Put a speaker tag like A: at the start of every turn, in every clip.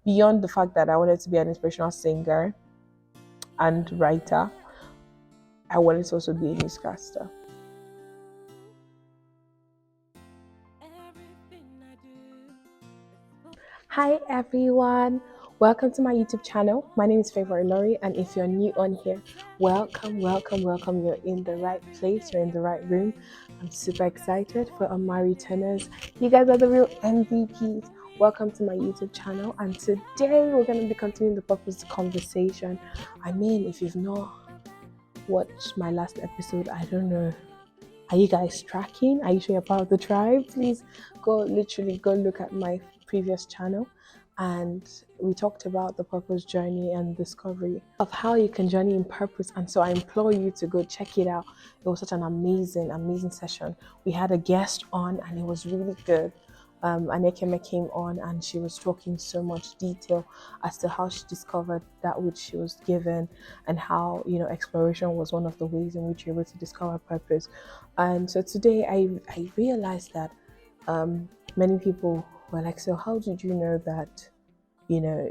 A: beyond the fact that I wanted to be an inspirational singer and writer, I wanted to also be a newscaster. Hi everyone, welcome to my YouTube channel. My name is Favor Lori, and if you're new on here, welcome. You're in the right place, you're in the right room. I'm super excited for all my returners. You guys are the real MVPs. Welcome to my YouTube channel, and today we're going to be continuing the purpose conversation. I mean, if you've not watched my last episode, I don't know. Are you guys tracking? Are you sure you're part of the tribe? Please go look at my previous channel, and we talked about the purpose journey and discovery of how you can journey in purpose. And so I implore you to go check it out. It was such an amazing session. We had a guest on and it was really good. Anekeme came on and she was talking so much detail as to how she discovered that which she was given, and how, you know, exploration was one of the ways in which you're able to discover purpose. And so today I realized that many people were like, so how did you know that, you know,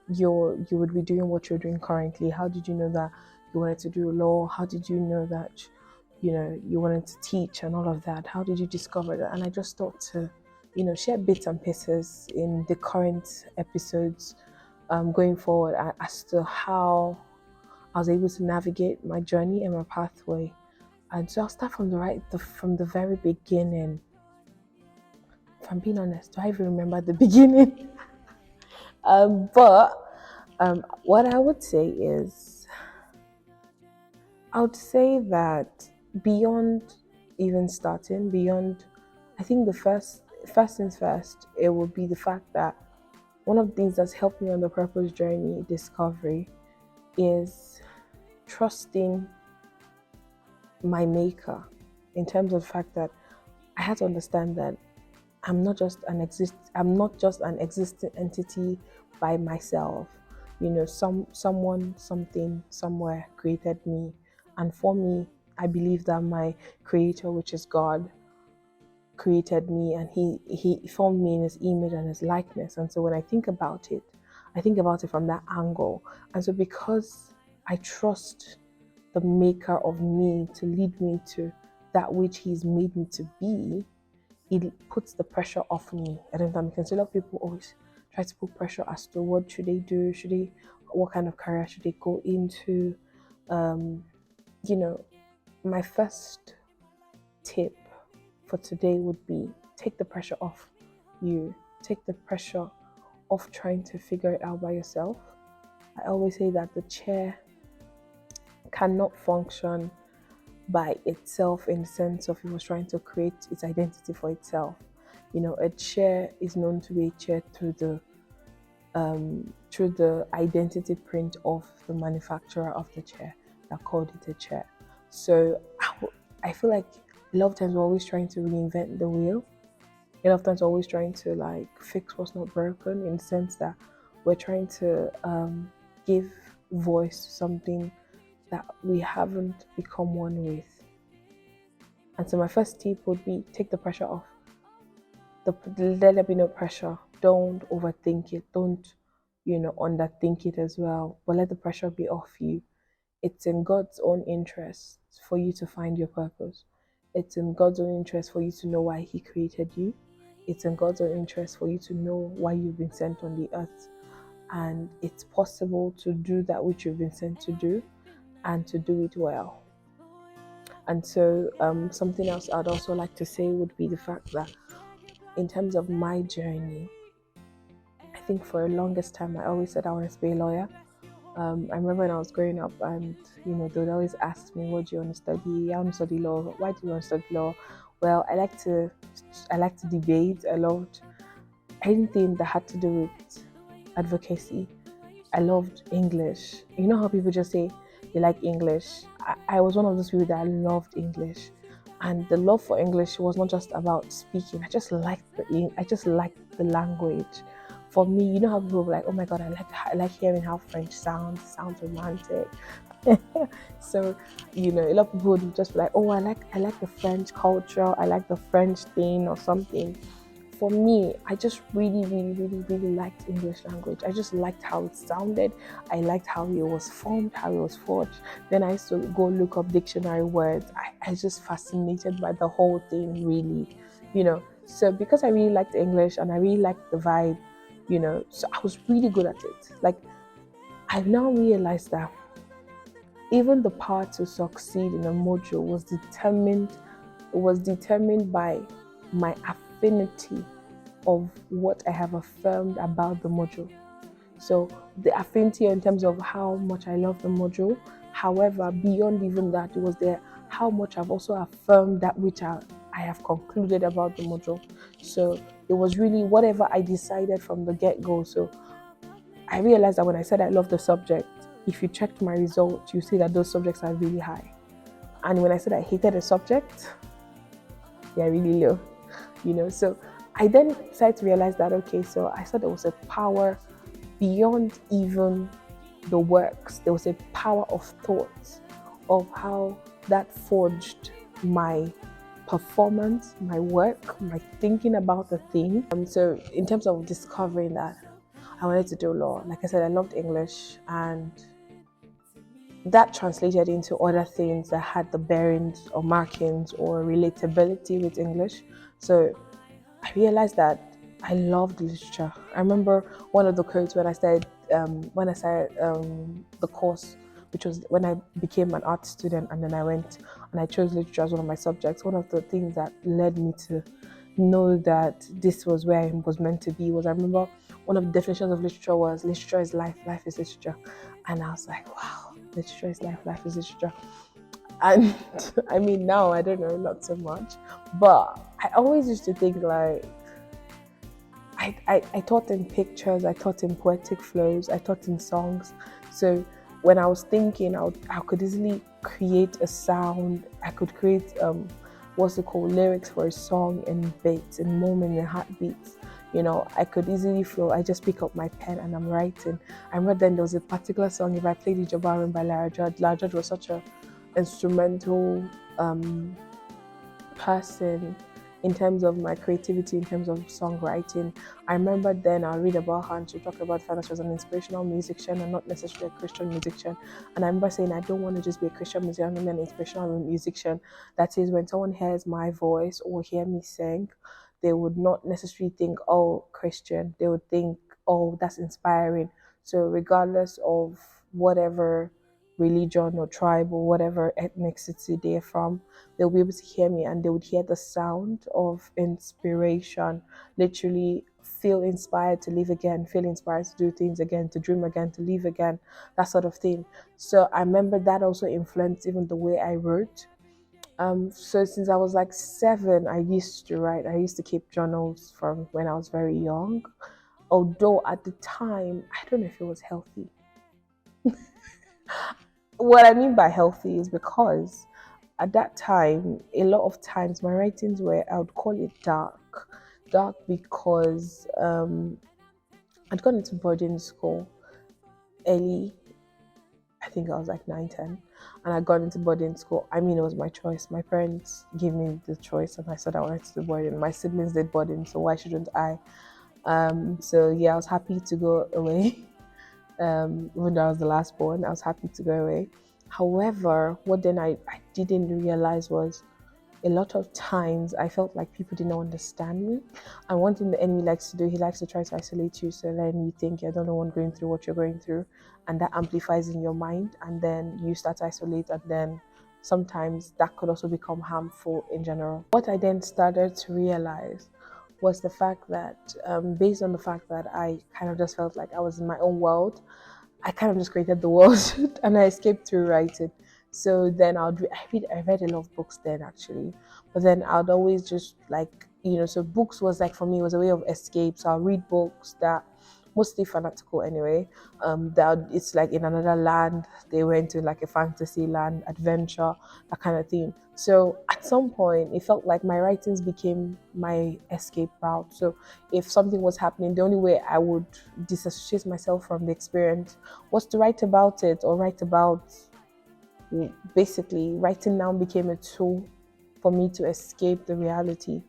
A: you would be doing what you're doing currently? How did you know that you wanted to do law? How did you know that, you know, you wanted to teach and all of that? How did you discover that? And I just thought to, you know, share bits and pieces in the current episodes going forward as to how I was able to navigate my journey and my pathway. And so I'll start from from the very beginning. If I'm being honest, do I even remember the beginning? But what I would say is, I would say that beyond even starting, beyond, I think the first things first, it would be the fact that one of the things that's helped me on the purpose journey discovery is trusting my maker, in terms of the fact that I had to understand that I'm not just an existing entity by myself. You know, someone, something, somewhere created me. And for me, I believe that my creator, which is God, created me, and he formed me in his image and his likeness. And so when I think about it from that angle. And so because I trust the maker of me to lead me to that which he's made me to be, it puts the pressure off me. I don't know if that makes sense. A lot of people always try to put pressure as to what should they do, what kind of career should they go into. You know, my first tip for today would be, take the pressure off you. Take the pressure off trying to figure it out by yourself. I always say that the chair cannot function by itself, in the sense of it was trying to create its identity for itself. You know, a chair is known to be a chair through the identity print of the manufacturer of the chair that called it a chair. So I feel like a lot of times we're always trying to reinvent the wheel. A lot of times we're always trying to like fix what's not broken, in the sense that we're trying to give voice to something that we haven't become one with. And so my first tip would be, take the pressure off. Let there be no pressure. Don't overthink it. Don't, you know, underthink it as well. But let the pressure be off you. It's in God's own interest for you to find your purpose. It's in God's own interest for you to know why he created you. It's in God's own interest for you to know why you've been sent on the earth. And it's possible to do that which you've been sent to do, and to do it well. And so something else I'd also like to say would be the fact that in terms of my journey, I think for the longest time I always said I wanted to be a lawyer. I remember when I was growing up, and you know, they would always ask me, what do you want to study? I want to study law. Why do you want to study law? Well, I like to debate. I loved anything that had to do with advocacy. I loved English. You know how people just say they like English? I was one of those people that loved English. And the love for English was not just about speaking. I just liked the language. For me, you know how people were like, oh my God, I like hearing how French sounds romantic. So, you know, a lot of people would just be like, oh, I like the French culture, I like the French thing or something. for me, I just really, really, really, really liked English language. I just liked how it sounded. I liked how it was formed, how it was forged. Then I used to go look up dictionary words. I was just fascinated by the whole thing, really, So because I really liked English and I really liked the vibe, so I was really good at it. Like, I've now realized that even the power to succeed in a module was determined by my affinity of what I have affirmed about the module. So the affinity in terms of how much I love the module. However, beyond even that, it was there how much I've also affirmed that which I have concluded about the module. So it was really whatever I decided from the get-go. So I realized that when I said I love the subject, if you checked my results, you see that those subjects are really high. And when I said I hated a subject, they're really low. So I then started to realize that, okay, so I said there was a power beyond even the works. There was a power of thoughts, of how that forged my performance, my work, my thinking about the thing. So in terms of discovering that, I wanted to do law. Like I said, I loved English, and that translated into other things that had the bearings or markings or relatability with English. So I realized that I loved literature. I remember one of the quotes when I started the course, which was when I became an art student, and then I went and I chose literature as one of my subjects. One of the things that led me to know that this was where I was meant to be was, I remember one of the definitions of literature was, literature is life, life is literature. And I was like, wow, literature is life, life is literature. And I mean, now I don't know, not so much, but I always used to think like, I taught in pictures, I taught in poetic flows, I taught in songs. So when I was thinking, I could easily create a sound. I could create lyrics for a song in beats, in moments, in heartbeats. I could easily flow. I just pick up my pen and I'm writing. I remember then there was a particular song, if I played Ijobarin by Lara Judd. Lara Judd was such a instrumental person in terms of my creativity, in terms of songwriting. I remember then I'll read about her and she'll talk about her as an inspirational musician and not necessarily a Christian musician. And I remember saying, I don't want to just be a Christian musician, I want to be an inspirational musician. That is, when someone hears my voice or hear me sing, they would not necessarily think, oh, Christian. They would think, oh, that's inspiring. So regardless of whatever religion or tribe or whatever ethnicity they're from, they'll be able to hear me and they would hear the sound of inspiration, literally feel inspired to live again, feel inspired to do things again, to dream again, to live again, that sort of thing. So I remember that also influenced even the way I wrote. So since I was like 7, I used to write. I used to keep journals from when I was very young. Although at the time, I don't know if it was healthy. What I mean by healthy is because at that time, a lot of times my writings were, I would call it dark. Dark because I'd gone into boarding school early. I think I was like 9, 10, and I got into boarding school. I mean, it was my choice. My parents gave me the choice, and I said I wanted to do boarding. My siblings did boarding, so why shouldn't I? So yeah, I was happy to go away. Even though I was the last born, I was happy to go away. However, what then I didn't realize was, a lot of times I felt like people did not understand me. And one thing the enemy likes to do, he likes to try to isolate you. So then you think you're the only one going through what you're going through, and that amplifies in your mind. And then you start to isolate, and then sometimes that could also become harmful in general. What I then started to realize was the fact that, based on the fact that I kind of just felt like I was in my own world, I kind of just created the world and I escaped through writing. So then I read a lot of books then actually, but then I'd always just like, so books was like, for me, was a way of escape. So I'll read books that, mostly fanatical anyway, that it's like in another land, they went to like a fantasy land, adventure, that kind of thing. So at some point it felt like my writings became my escape route. So if something was happening, the only way I would disassociate myself from the experience was to write about it, or write about, basically writing now became a tool for me to escape the reality.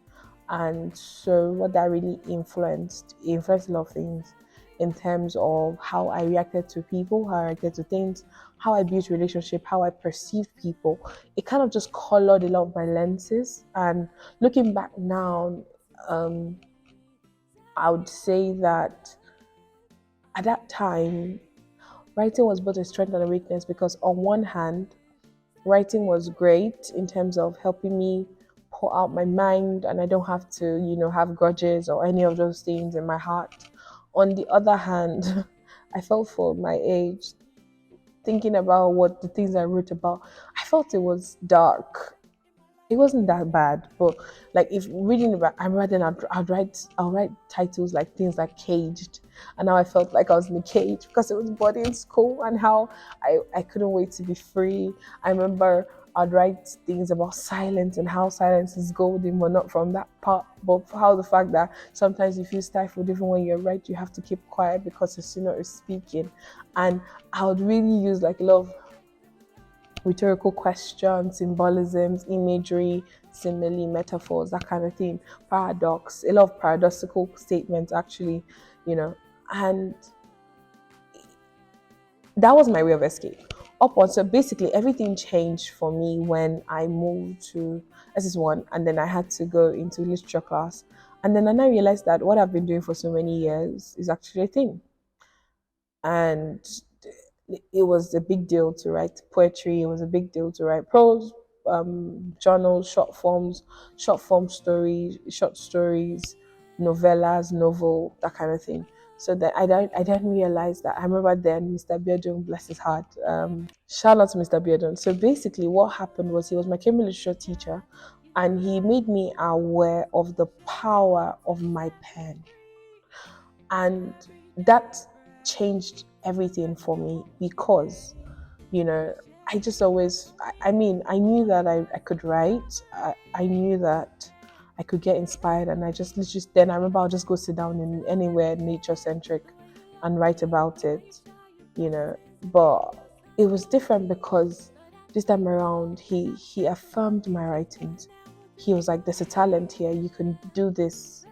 A: And so what that really influenced a lot of things in terms of how I reacted to people, how I reacted to things, how I built relationship, how I perceived people. It kind of just colored a lot of my lenses. And looking back now, um, I would say that at that time, writing was both a strength and a weakness, because on one hand, writing was great in terms of helping me pour out my mind, and I don't have to, have grudges or any of those things in my heart. On the other hand, I felt for my age, thinking about what the things I wrote about, I felt it was dark. It wasn't that bad, but like if reading about, I'm writing, I'll write titles like things like Caged, and now I felt like I was in a cage because it was boarding school, and how I couldn't wait to be free. I remember I'd write things about silence and how silence is golden, but not from that part, but how the fact that sometimes you feel stifled even when you're right, you have to keep quiet because the sooner is speaking. And I would really use like a lot of rhetorical questions, symbolisms, imagery, simile, metaphors, that kind of thing, paradox, a lot of paradoxical statements actually, you know, and that was my way of escape. Upward, so basically everything changed for me when I moved to SS1, and then I had to go into literature class. And then I now realized that what I've been doing for so many years is actually a thing. And it was a big deal to write poetry. It was a big deal to write prose, journals, short form stories, short stories, novellas, novel, that kind of thing. So that I didn't realize that. I remember then Mr. Beardon, bless his heart. Shout out to Mr. Beardon. So basically, what happened was he was my Cambridge literature teacher, and he made me aware of the power of my pen, and that changed everything for me because you know I just always I mean I knew that I could write. I knew that I could get inspired, and I just literally then I remember I'll just go sit down in anywhere nature centric and write about it, but it was different because this time around he affirmed my writings. He was like, there's a talent here, you can do this,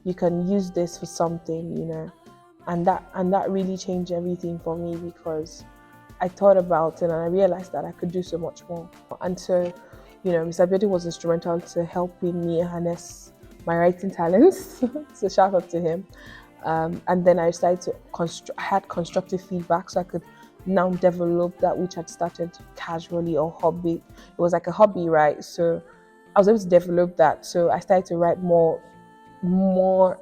A: you can use this for something, and that really changed everything for me because I thought about it and I realized that I could do so much more. And so, Mr. Betty was instrumental to helping me harness my writing talents. So shout out to him. And then I started to I had constructive feedback, so I could now develop that which had started casually or hobby. It was like a hobby, right? So I was able to develop that. So I started to write more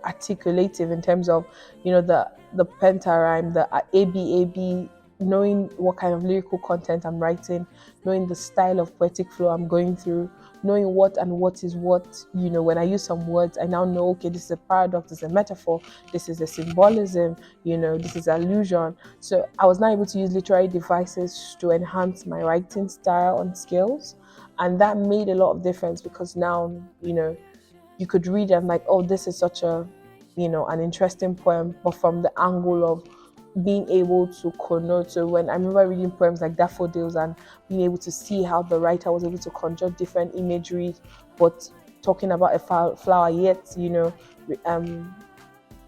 A: articulative in terms of the pentarhyme, the ABAB, knowing what kind of lyrical content I'm writing, knowing the style of poetic flow I'm going through, knowing what and what is what. When I use some words, I now know, okay, this is a paradox, this is a metaphor, this is a symbolism, this is allusion. So I was now able to use literary devices to enhance my writing style and skills, and that made a lot of difference because now you could read and like, oh, this is such a an interesting poem, but from the angle of being able to connote. So when I remember reading poems like Daffodils and being able to see how the writer was able to conjure different imagery, but talking about a flower, yet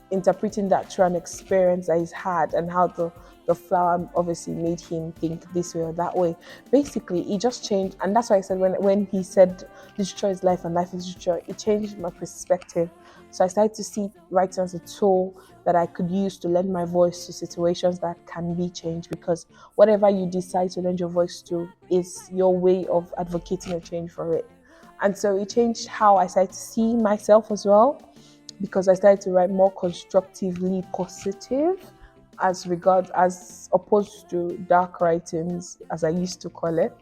A: interpreting that through an experience that he's had, and how the flower obviously made him think this way or that way. Basically, it just changed, and that's why I said when he said literature is life and life is literature, it changed my perspective. So I started to see writing as a tool that I could use to lend my voice to situations that can be changed, because whatever you decide to lend your voice to is your way of advocating a change for it. And so it changed how I started to see myself as well, because I started to write more constructively positive as opposed to dark writings, as I used to call it.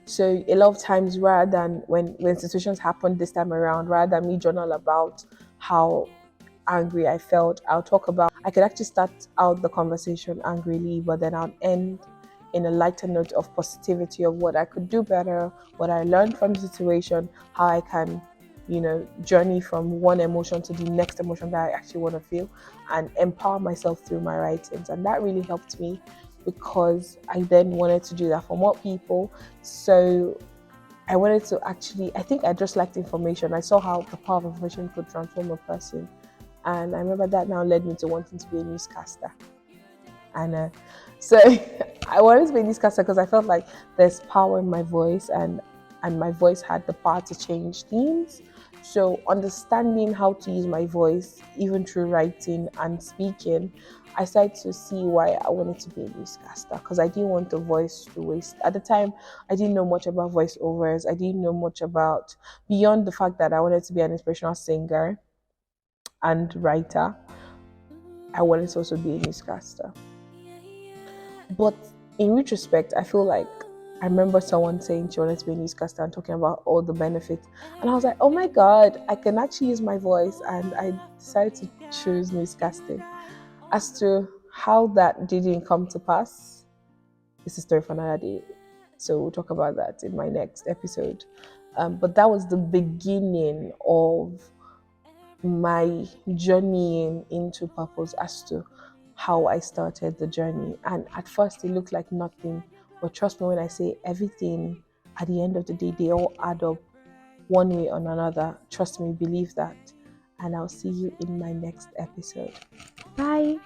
A: So a lot of times, rather than when situations happen this time around, rather than me journal about how angry I felt, I could actually start out the conversation angrily, but then I'll end in a lighter note of positivity of what I could do better, what I learned from the situation, how I can journey from one emotion to the next emotion that I actually want to feel, and empower myself through my writings. And that really helped me because I then wanted to do that for more people. So I wanted to actually, I think I just liked information. I saw how the power of information could transform a person. And I remember that now led me to wanting to be a newscaster. And so I wanted to be a newscaster because I felt like there's power in my voice, and my voice had the power to change things. So understanding how to use my voice, even through writing and speaking, I started to see why I wanted to be a newscaster, because I didn't want the voice to waste. At the time, I didn't know much about voiceovers. I didn't know much about, beyond the fact that I wanted to be an inspirational singer and writer, I wanted to also be a newscaster. But in retrospect, I feel like I remember someone saying she wanted to be a newscaster and talking about all the benefits. And I was like, oh my God, I can actually use my voice. And I decided to choose newscasting. As to how that didn't come to pass, it's a story for another day. So we'll talk about that in my next episode. But that was the beginning of my journeying into purpose, as to how I started the journey. And at first, it looked like nothing, but trust me when I say everything, at the end of the day, they all add up one way or another. Trust me, believe that. And I'll see you in my next episode. Bye.